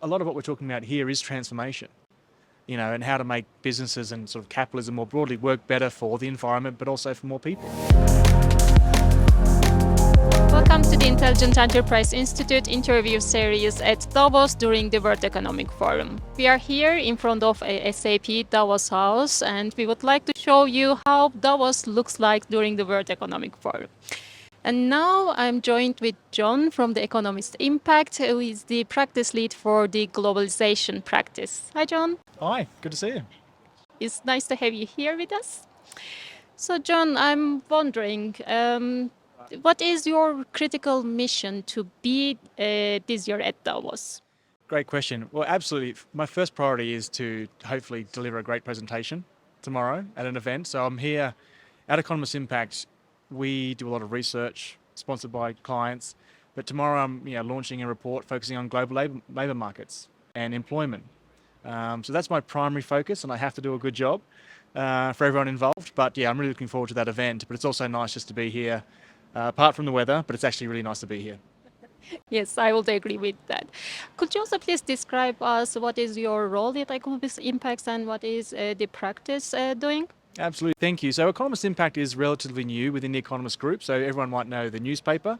A lot of what we're talking about here is transformation, and how to make businesses and sort of capitalism more broadly work better for the environment, but also for more people. Welcome to the Intelligent Enterprise Institute interview series at Davos during the World Economic Forum. We are here in front of a SAP Davos house, and we would like to show you how Davos looks like during the World Economic Forum. And now I'm joined with John from the Economist Impact, who is the practice lead for the globalization practice. Hi, John. Hi, good to see you. It's nice to have you here with us. So, John, I'm wondering, what is your critical mission to be this year at Davos? Great question. Well, absolutely. My first priority is to hopefully deliver a great presentation tomorrow at an event. So I'm here at Economist Impact. We do a lot of research sponsored by clients, but tomorrow I'm launching a report focusing on global labor markets and employment. So that's my primary focus, and I have to do a good job for everyone involved. But yeah, I'm really looking forward to that event. But it's also nice just to be here, apart from the weather, but it's actually really nice to be here. Yes, I would agree with that. Could you also please describe us what is your role at Economist Impacts and what is the practice doing? Absolutely, thank you. So Economist Impact is relatively new within the Economist Group. So everyone might know the newspaper.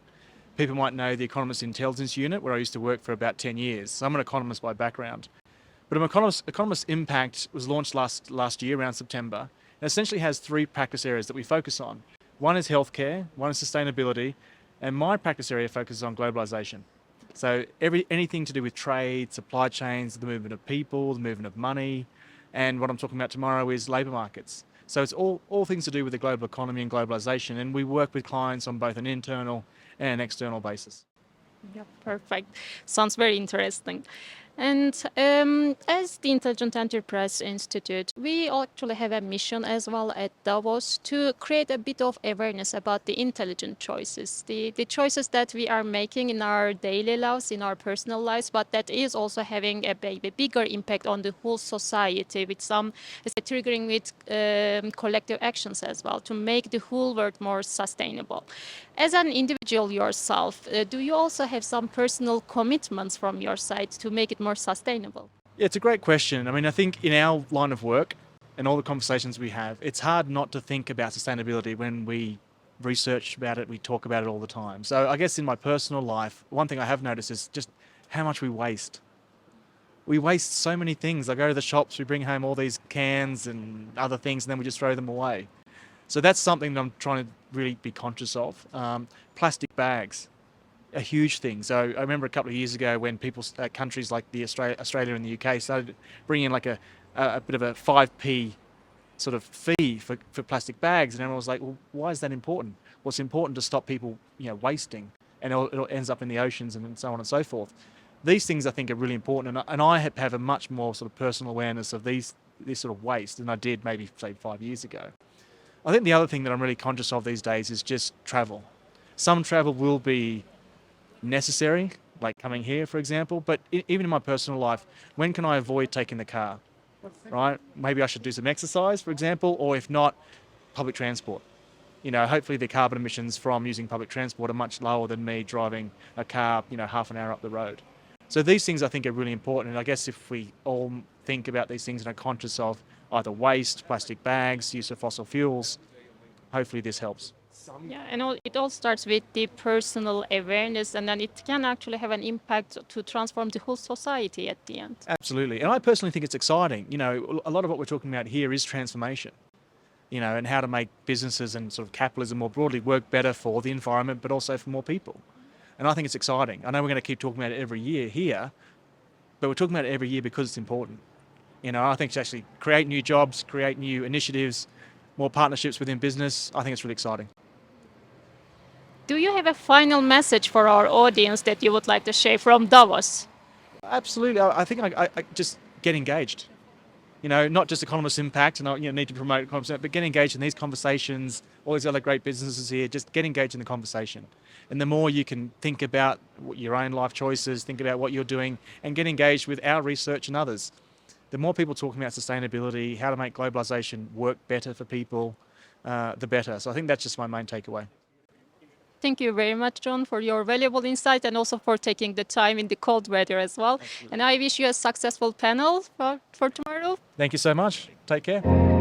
People might know the Economist Intelligence Unit, where I used to work for about 10 years. So I'm an economist by background. But Economist Impact was launched last year, around September, and essentially has three practice areas that we focus on. One is healthcare, one is sustainability, and my practice area focuses on globalization. So anything to do with trade, supply chains, the movement of people, the movement of money, and what I'm talking about tomorrow is labour markets. So it's all things to do with the global economy and globalization, and we work with clients on both an internal and an external basis. Yeah, perfect. Sounds very interesting. And as the Intelligent Enterprise Institute, we actually have a mission as well at Davos to create a bit of awareness about the intelligent choices, the choices that we are making in our daily lives, in our personal lives, but that is also having a bigger impact on the whole society with some, triggering with collective actions as well to make the whole world more sustainable. As an individual yourself, do you also have some personal commitments from your side to make it more sustainable? Yeah, it's a great question. I mean, I think in our line of work and all the conversations we have, it's hard not to think about sustainability when we research about it, we talk about it all the time. So I guess in my personal life, one thing I have noticed is just how much we waste. We waste so many things. I go to the shops, we bring home all these cans and other things, and then we just throw them away. So that's something that I'm trying to really be conscious of. Plastic bags, a huge thing. So I remember a couple of years ago when countries like Australia and the UK started bringing like a bit of a 5p sort of fee for plastic bags, and everyone was like, well, why is that important? Well, it's important to stop people wasting, and it ends up in the oceans and so on and so forth. These things I think are really important, and I have a much more sort of personal awareness of this sort of waste than I did maybe say 5 years ago. I think the other thing that I'm really conscious of these days is just travel. Some travel will be necessary, like coming here, for example, but even in my personal life, when can I avoid taking the car, right? Maybe I should do some exercise, for example, or if not, public transport. Hopefully the carbon emissions from using public transport are much lower than me driving a car, half an hour up the road. So these things I think are really important, and I guess if we all think about these things and are conscious of either waste, plastic bags, use of fossil fuels, hopefully this helps. Yeah, and it all starts with the personal awareness, and then it can actually have an impact to transform the whole society at the end. Absolutely. And I personally think it's exciting. A lot of what we're talking about here is transformation, and how to make businesses and sort of capitalism more broadly work better for the environment, but also for more people. And I think it's exciting. I know we're going to keep talking about it every year here, but we're talking about it every year because it's important. I think to actually create new jobs, create new initiatives, more partnerships within business, I think it's really exciting. Do you have a final message for our audience that you would like to share from Davos? Absolutely. I think I just get engaged. Not just Economist Impact, and I need to promote Economist Impact, but get engaged in these conversations, all these other great businesses here, just get engaged in the conversation. And the more you can think about your own life choices, think about what you're doing, and get engaged with our research and others, the more people talking about sustainability, how to make globalization work better for people, the better. So I think that's just my main takeaway. Thank you very much, John, for your valuable insight and also for taking the time in the cold weather as well. And I wish you a successful panel for tomorrow. Thank you so much. Take care.